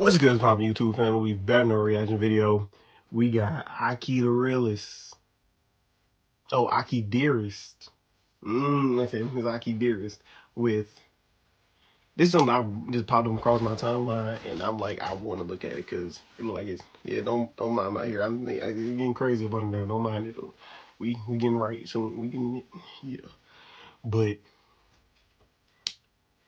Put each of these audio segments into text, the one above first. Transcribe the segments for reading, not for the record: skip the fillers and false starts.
What's good, poppin' YouTube family? We back in a reaction video. We got 𝗺𝗂𝗿𝗶𝗲𝗿𝗏. Oh, 𝗺𝗂𝗿𝗏𝗏. Okay, it's 𝗺𝗂𝗿𝗏𝗏 with this is something I just popped up across my timeline, and I'm like, I want to look at it because it look like it's Don't mind my hair. I'm getting crazy about it now. Don't mind it. We getting right, so we can But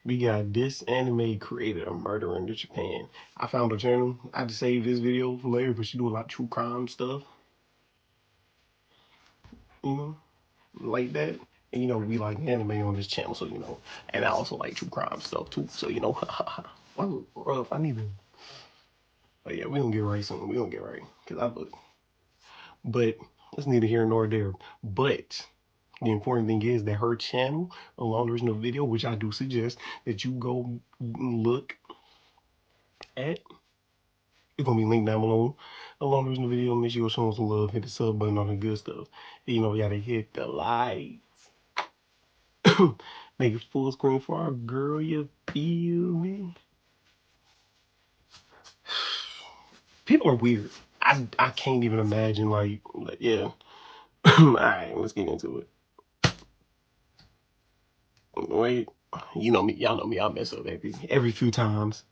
we got this anime created a murder in Japan. I found a channel. I had to save this video for later, but she do a lot of true crime stuff. Like that. And we like anime on this channel, so and I also like true crime stuff too. So well, rough. I need to. But yeah, we gonna get right soon. We gonna get right because I look. But that's neither here nor there. But the important thing is that her channel, a long original video, which I do suggest that you go look at. It's gonna be linked down below. A long original video. Make sure you show some love. Hit the sub button on the good stuff. And, we gotta hit the likes. Make it full screen for our girl. You feel me? People are weird. I can't even imagine like yeah. Alright, let's get into it. Wait, you know me, y'all know me, I'll mess up every few times.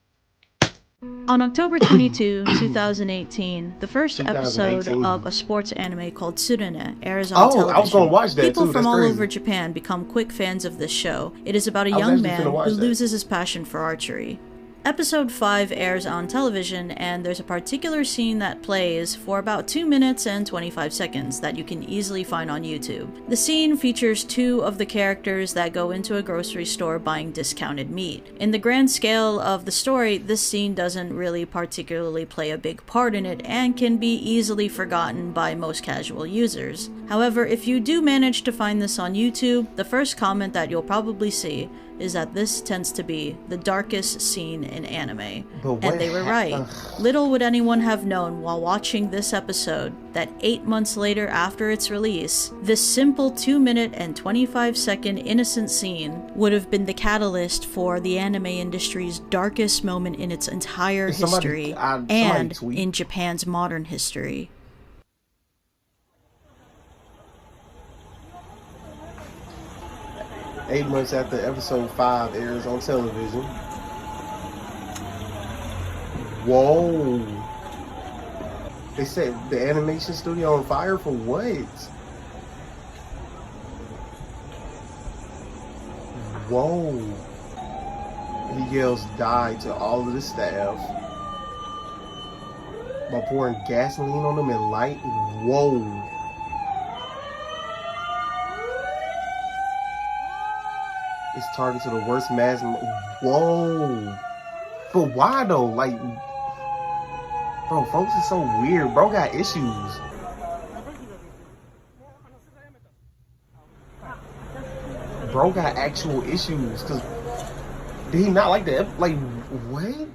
On October 22, 2018, the first episode of a sports anime called Tsurune airs on television. I was gonna watch that People too. from all over Japan become quick fans of this show. It is about a young man who loses his passion for archery. Episode 5 airs on television, and there's a particular scene that plays for about 2 minutes and 25 seconds that you can easily find on YouTube. The scene features two of the characters that go into a grocery store buying discounted meat. In the grand scale of the story, this scene doesn't really particularly play a big part in it and can be easily forgotten by most casual users. However, if you do manage to find this on YouTube, the first comment that you'll probably see is that this tends to be the darkest scene in anime. And they were right. Little would anyone have known while watching this episode that 8 months later after its release, this simple 2 minute and 25 second innocent scene would have been the catalyst for the anime industry's darkest moment in its entire history and in Japan's modern history. Eight months after episode 5 airs on television. Whoa. They set the animation studio on fire for what? Whoa. He yells die to all of the staff by pouring gasoline on them and light. Whoa. It's targeted to the worst mass. Whoa. But why though? Like, bro, folks is so weird. Bro got issues. Bro got actual issues. Cause did he not like that? Like, what?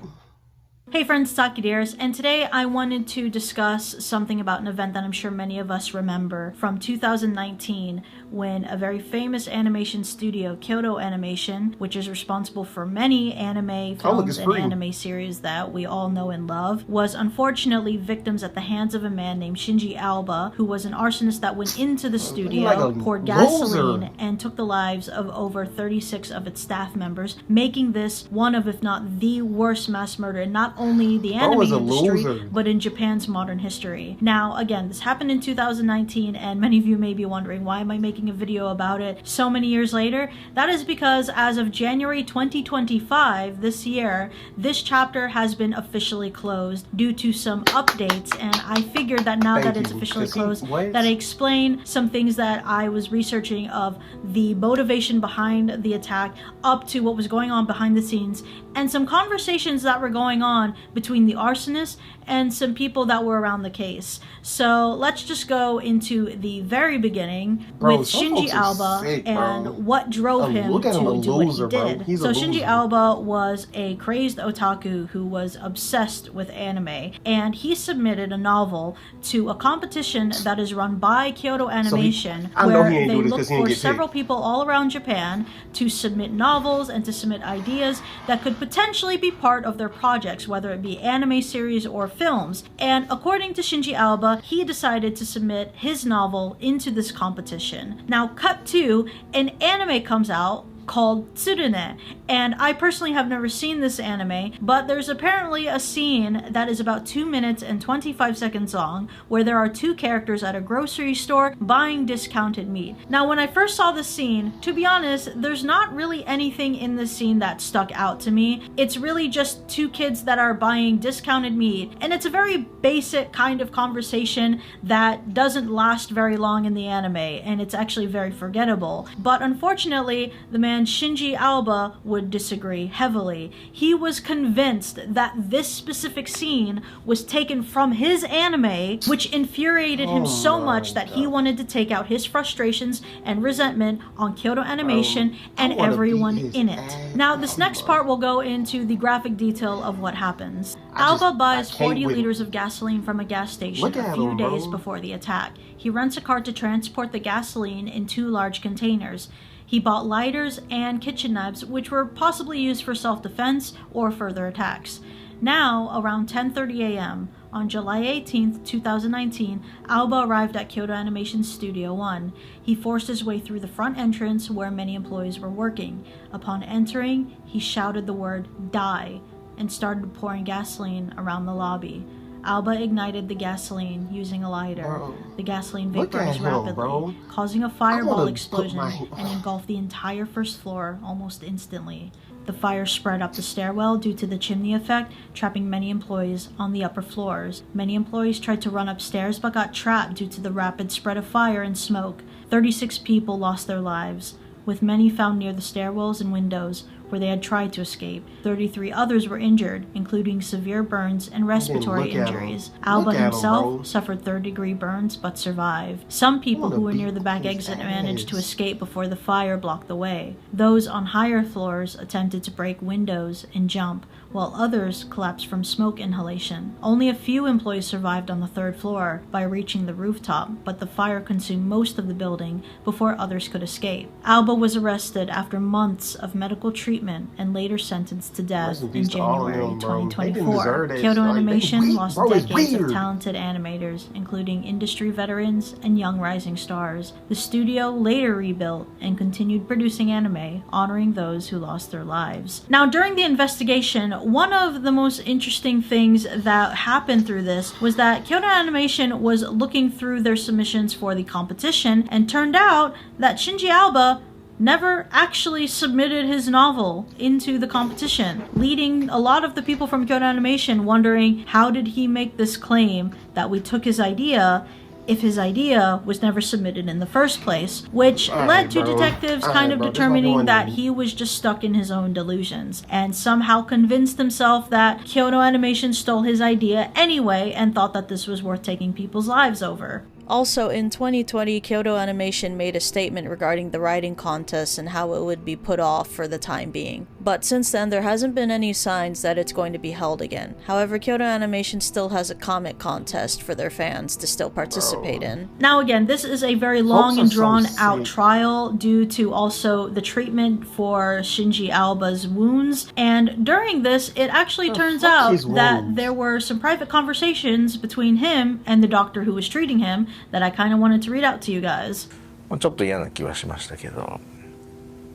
Hey friends, 𝗺𝗂𝗿𝗏𝗏𝗏, and today I wanted to discuss something about an event that I'm sure many of us remember from 2019 when a very famous animation studio, Kyoto Animation, which is responsible for many anime films and anime series that we all know and love, was unfortunately victims at the hands of a man named Shinji Aoba, who was an arsonist that went into the studio, poured gasoline, and took the lives of over 36 of its staff members, making this one of, if not the worst mass murder in not only the anime industry, but in Japan's modern history. Now, again, this happened in 2019, and many of you may be wondering, why am I making a video about it so many years later? That is because as of January 2025, this year, this chapter has been officially closed due to some updates, and I figured that now that it's officially closed, that I explain some things that I was researching of the motivation behind the attack up to what was going on behind the scenes, and some conversations that were going on between the arsonist and some people that were around the case. So let's just go into the very beginning with Shinji Aoba and what drove him to do what he did. So Shinji Aoba was a crazed otaku who was obsessed with anime, and he submitted a novel to a competition that is run by Kyoto Animation, where they look for several people all around Japan to submit novels and to submit ideas that could potentially be part of their projects, whether it be anime series or films. And according to Shinji Aoba, he decided to submit his novel into this competition. Now, cut to, an anime comes out called Tsurune, and I personally have never seen this anime, but there's apparently a scene that is about 2 minutes and 25 seconds long where there are two characters at a grocery store buying discounted meat. Now, when I first saw the scene, to be honest, there's not really anything in this scene that stuck out to me. It's really just two kids that are buying discounted meat, and it's a very basic kind of conversation that doesn't last very long in the anime, and it's actually very forgettable. But unfortunately, the man Shinji Aoba would disagree heavily. He was convinced that this specific scene was taken from his anime, which infuriated him so much that he wanted to take out his frustrations and resentment on Kyoto Animation and everyone in it. Now, this next part will go into the graphic detail of what happens. Aoba buys 40 liters of gasoline from a gas station a few days before the attack. He rents a car to transport the gasoline in 2 large containers. He bought lighters and kitchen knives, which were possibly used for self-defense or further attacks. Now, around 10:30 a.m., on July 18th, 2019, Aoba arrived at Kyoto Animation Studio 1. He forced his way through the front entrance where many employees were working. Upon entering, he shouted the word "die" and started pouring gasoline around the lobby. Aoba ignited the gasoline using a lighter. The gasoline vaporized rapidly, causing a fireball explosion and engulfed the entire first floor almost instantly. The fire spread up the stairwell due to the chimney effect, trapping many employees on the upper floors. Many employees tried to run upstairs but got trapped due to the rapid spread of fire and smoke. 36 people lost their lives, with many found near the stairwells and windows where they had tried to escape. 33 others were injured, including severe burns and respiratory injuries. Aoba himself suffered third-degree burns but survived. Some people who were near the back exit managed to escape before the fire blocked the way. Those on higher floors attempted to break windows and jump, while others collapsed from smoke inhalation. Only a few employees survived on the 3rd floor by reaching the rooftop, but the fire consumed most of the building before others could escape. Aoba was arrested after months of medical treatment and later sentenced to death in January 2024. Kyoto Animation lost decades of talented animators, including industry veterans and young rising stars. The studio later rebuilt and continued producing anime, honoring those who lost their lives. Now, during the investigation, one of the most interesting things that happened through this was that Kyoto Animation was looking through their submissions for the competition, and turned out that Shinji Aoba never actually submitted his novel into the competition, leading a lot of the people from Kyoto Animation wondering, how did he make this claim that we took his idea if his idea was never submitted in the first place, which led to detectives kind of determining that he was just stuck in his own delusions and somehow convinced himself that Kyoto Animation stole his idea anyway and thought that this was worth taking people's lives over. Also, in 2020, Kyoto Animation made a statement regarding the writing contest and how it would be put off for the time being. But since then, there hasn't been any signs that it's going to be held again. However, Kyoto Animation still has a comic contest for their fans to still participate in. Now again, this is a very long and drawn out trial due to also the treatment for Shinji Aoba's wounds. And during this, it actually turns out that there were some private conversations between him and the doctor who was treating him that I kind of wanted to read out to you guys. ちょっと嫌な気はしましたけど、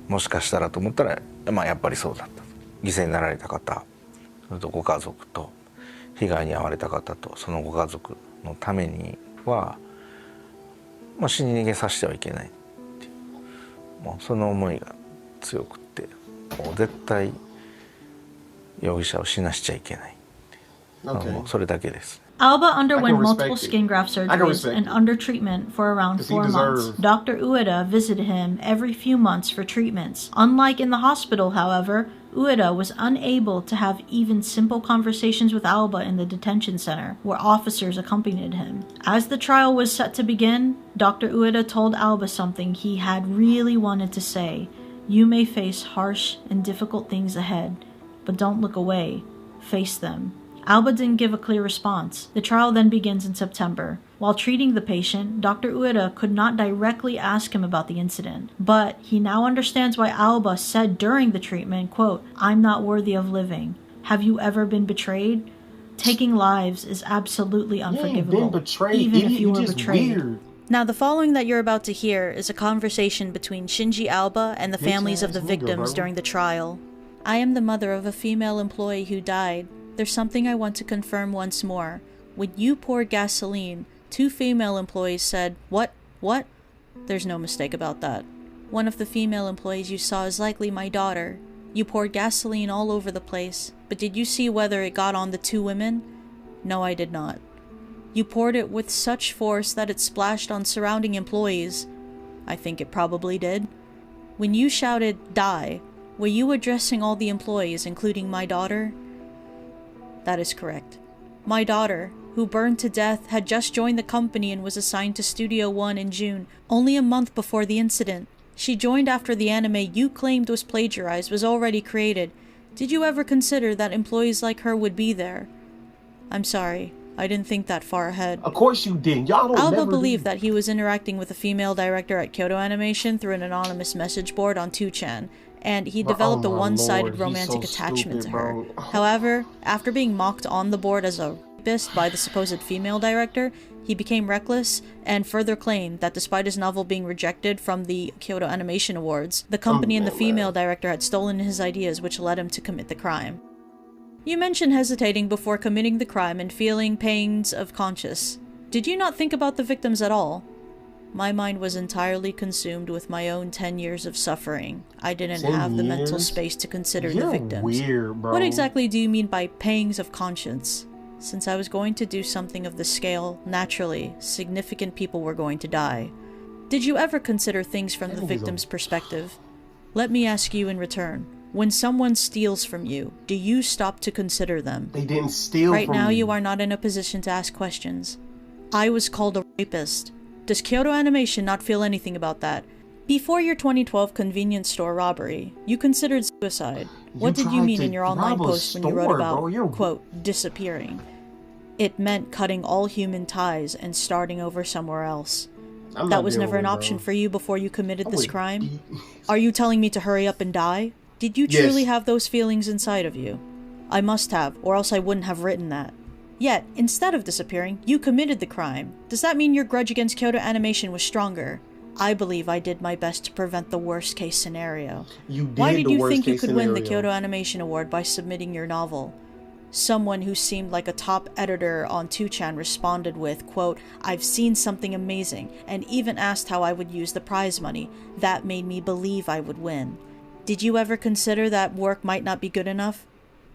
もしかしたらと思ったら、やっぱりそうだった。犠牲になられた方、それとご家族と被害に遭われた方とそのご家族のためには、死に逃げさせてはいけないっていう、もうその思いが強くって、もう絶対容疑者を死なしちゃいけないっていう、もうそれだけです。Aoba underwent respect multiple it. skin graft I can surgeries respect and it. under treatment for around 'Cause he 4 months. deserved- Dr. Ueda visited him every few months for treatments. Unlike in the hospital, however, Ueda was unable to have even simple conversations with Aoba in the detention center, where officers accompanied him. As the trial was set to begin, Dr. Ueda told Aoba something he had really wanted to say. You may face harsh and difficult things ahead, but don't look away. Face them. Aoba didn't give a clear response. The trial then begins in September. While treating the patient, Dr. Ueda could not directly ask him about the incident, but he now understands why Aoba said during the treatment, quote, I'm not worthy of living. Have you ever been betrayed? Taking lives is absolutely unforgivable, been betrayed, even idiot. if you You were just betrayed. weird. Now, the following that you're about to hear is a conversation between Shinji Aoba and the families of the Bitch-ass nigga, victims bro. during the trial. I am the mother of a female employee who died. There's something I want to confirm once more. When you poured gasoline, 2 female employees said, What? What? There's no mistake about that. One of the female employees you saw is likely my daughter. You poured gasoline all over the place, but did you see whether it got on the 2 women? No, I did not. You poured it with such force that it splashed on surrounding employees. I think it probably did. When you shouted, Die, were you addressing all the employees, including my daughter? That is correct. My daughter, who burned to death, had just joined the company and was assigned to Studio One in June, only a month before the incident. She joined after the anime you claimed was plagiarized was already created. Did you ever consider that employees like her would be there? I'm sorry, I didn't think that far ahead. Of course you didn't. Y'all don't Aoba never believed do. that he was interacting with a female director at Kyoto Animation through an anonymous message board on 2chan, and he developed Oh a my one-sided Lord, he's romantic so attachment stupid, to her. bro. However, after being mocked on the board as a rapist by the supposed female director, he became reckless and further claimed that despite his novel being rejected from the Kyoto Animation Awards, the company and the female director had stolen his ideas, which led him to commit the crime. You mentioned hesitating before committing the crime and feeling pains of conscience. Did you not think about the victims at all? My mind was entirely consumed with my own 10 years of suffering. I didn't 10 have the mental years? space to consider You're the victims. weird, bro. What exactly do you mean by pangs of conscience? Since I was going to do something of the scale, naturally, significant people were going to die. Did you ever consider things from the victim's perspective? Let me ask you in return. When someone steals from you, do you stop to consider them? They didn't steal Right from now, me. you are not in a position to ask questions. I was called a rapist. Does Kyoto Animation not feel anything about that? Before your 2012 convenience store robbery, you considered suicide. What did you tried mean to in your online rob a post when you wrote store, about, bro. You're- quote, disappearing? It meant cutting all human ties and starting over somewhere else. I'm That not was dealing never an with it, option bro. for you before you committed I this would crime? beat- Are you telling me to hurry up and die? Did you Yes. truly have those feelings inside of you? I must have, or else I wouldn't have written that. Yet, instead of disappearing, you committed the crime. Does that mean your grudge against Kyoto Animation was stronger? I believe I did my best to prevent the worst case scenario. You did Why did the you worst think you case could win the scenario. Kyoto Animation Award by submitting your novel? Someone who seemed like a top editor on 2chan responded with, quote, I've seen something amazing, and even asked how I would use the prize money. That made me believe I would win. Did you ever consider that work might not be good enough?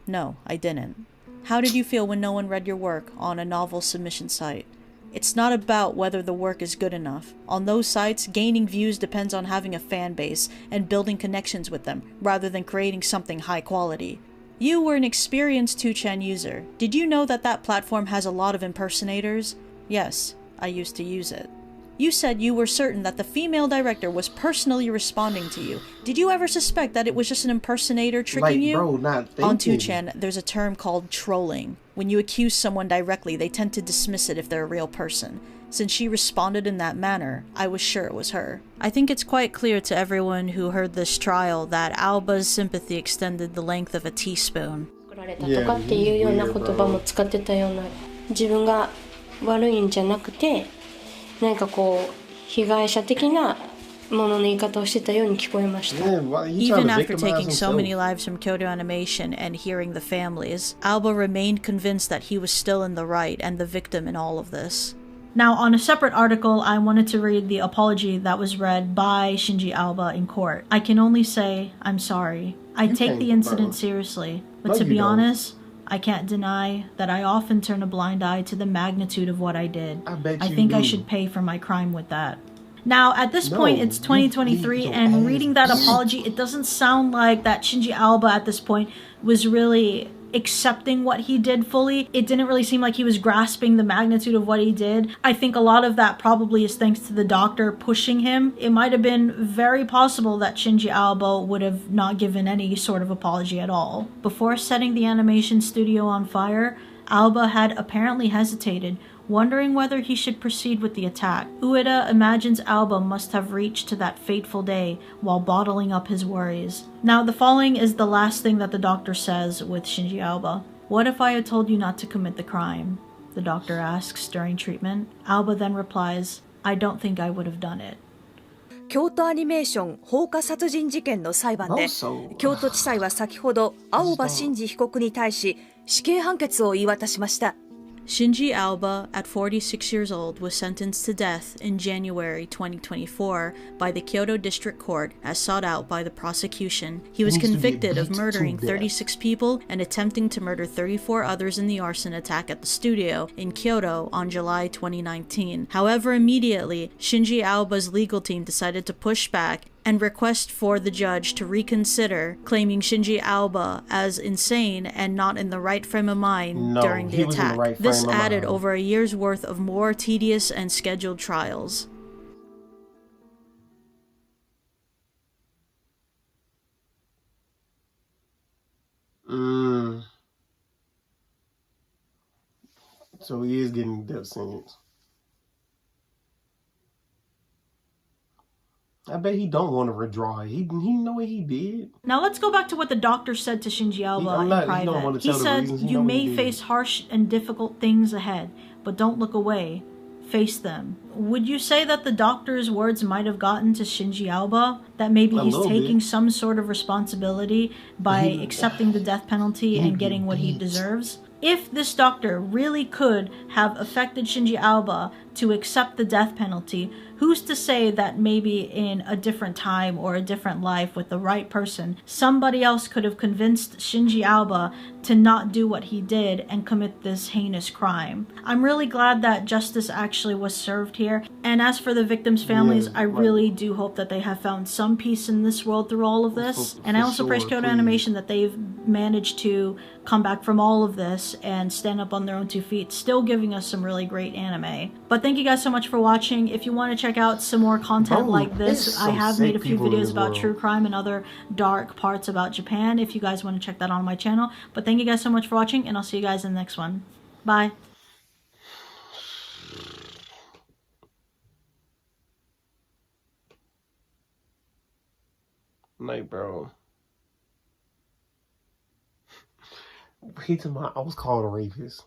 No, I didn't. How did you feel when no one read your work on a novel submission site? It's not about whether the work is good enough. On those sites, gaining views depends on having a fan base and building connections with them, rather than creating something high quality. You were an experienced 2chan user. Did you know that that platform has a lot of impersonators? Yes, I used to use it. You said you were certain that the female director was personally responding to you. Did you ever suspect that it was just an impersonator tricking you? Bro, not On thinking. 2chan, there's a term called trolling. When you accuse someone directly, they tend to dismiss it if they're a real person. Since she responded in that manner, I was sure it was her. I think it's quite clear to everyone who heard this trial that Aoba's sympathy extended the length of a teaspoon. られたとかっていうような言葉も使ってたような、自分が悪いんじゃなくて何かこう被害者的なものの言い方をしてたように聞こえました。 Even after taking so many lives from Kyoto Animation and hearing the families, Aoba remained convinced that he was still in the right and the victim in all of this. Now, on a separate article, I wanted to read the apology that was read by Shinji Aoba in court. I can only say, I'm sorry. I take the incident seriously, but No, to you be don't. honest, I can't deny that I often turn a blind eye to the magnitude of what I did. I think I should pay for my crime with that. Now, at this point, it's 2023, and reading that apology, it doesn't sound like that Shinji Aoba at this point was really accepting what he did fully. It didn't really seem like he was grasping the magnitude of what he did. I think a lot of that probably is thanks to the doctor pushing him. It might have been very possible that Shinji Aoba would have not given any sort of apology at all. Before setting the animation studio on fire, Aoba had apparently hesitated, wondering whether he should proceed with the attack. Ueda imagines Aoba must have reached to that fateful day while bottling up his worries. Now, the following is the last thing that the doctor says with Shinji Aoba. "What if I had told you not to commit the crime?" the doctor asks during treatment. Aoba then replies, "I don't think I would have done it." 京都アニメーション放火殺人事件の裁判で、京都地裁は先ほど青葉真司被告に対し死刑判決を言い渡しました。 Shinji Aoba, at 46 years old, was sentenced to death in January 2024 by the Kyoto District Court as sought out by the prosecution. He was convicted of murdering 36 people and attempting to murder 34 others in the arson attack at the studio in Kyoto on July 2019. However, immediately, Shinji Aoba's legal team decided to push back and request for the judge to reconsider, claiming Shinji Aoba as insane and not in the right frame of mind during the attack. This added over a year's worth of more tedious and scheduled trials. So he is getting death sentence. I bet he don't want to withdraw. He know what he did. Now let's go back to what the doctor said to Shinji Aoba in private. He said, "You may face harsh and difficult things ahead, but don't look away. Face them." Would you say that the doctor's words might have gotten to Shinji Aoba? That maybe he's taking some sort of responsibility by accepting the death penalty and getting what he deserves? If this doctor really could have affected Shinji Aoba to accept the death penalty, who's to say that maybe in a different time or a different life with the right person, somebody else could have convinced Shinji Aoba to not do what he did and commit this heinous crime? I'm really glad that justice actually was served here. And as for the victims' families, I really do hope that they have found some peace in this world through all of this. And I also praise Kyoto Animation that they've managed to come back from all of this and stand up on their own 2 feet, still giving us some really great anime. But thank you guys so much for watching. If you want to check out some more content like this, I have made a few videos about true crime and other dark parts about Japan, if you guys want to check that on my channel. But thank you guys so much for watching, and I'll see you guys in the next one. Bye. Like, bro. I was called a rapist.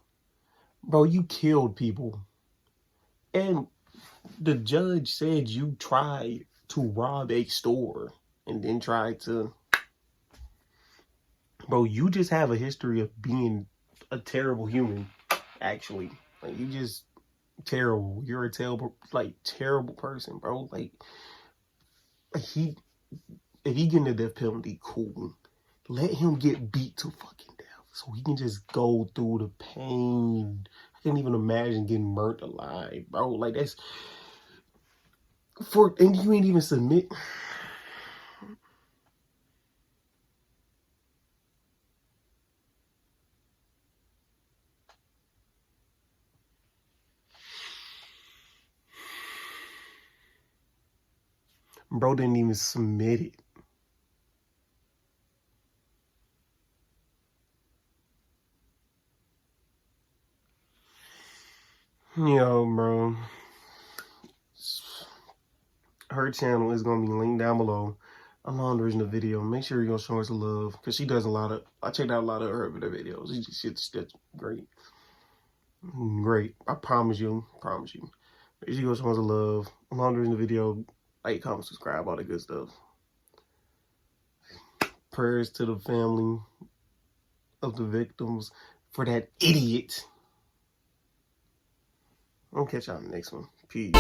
Bro, you killed people. And the judge said you tried to rob a store and then tried to... Bro, you just have a history of being a terrible human, actually. Like, you just terrible. You're a terrible, terrible person, bro. Like, if he getting the death penalty, cool. Let him get beat to fucking death so he can just go through the pain. I can't even imagine getting burnt alive, bro. Like, that's... And you ain't even submit... Bro didn't even submit it. Yo, bro. Her channel is going to be linked down below. I'm on the original video. Make sure you're going to show her some love. Because she does a lot of... I checked out a lot of her videos. It's great. Great. I promise you. Make sure you go show her some love. I'm on the original video. Like, comment, subscribe, all that good stuff. Prayers to the family of the victims for that idiot. I'll catch y'all in the next one. Peace.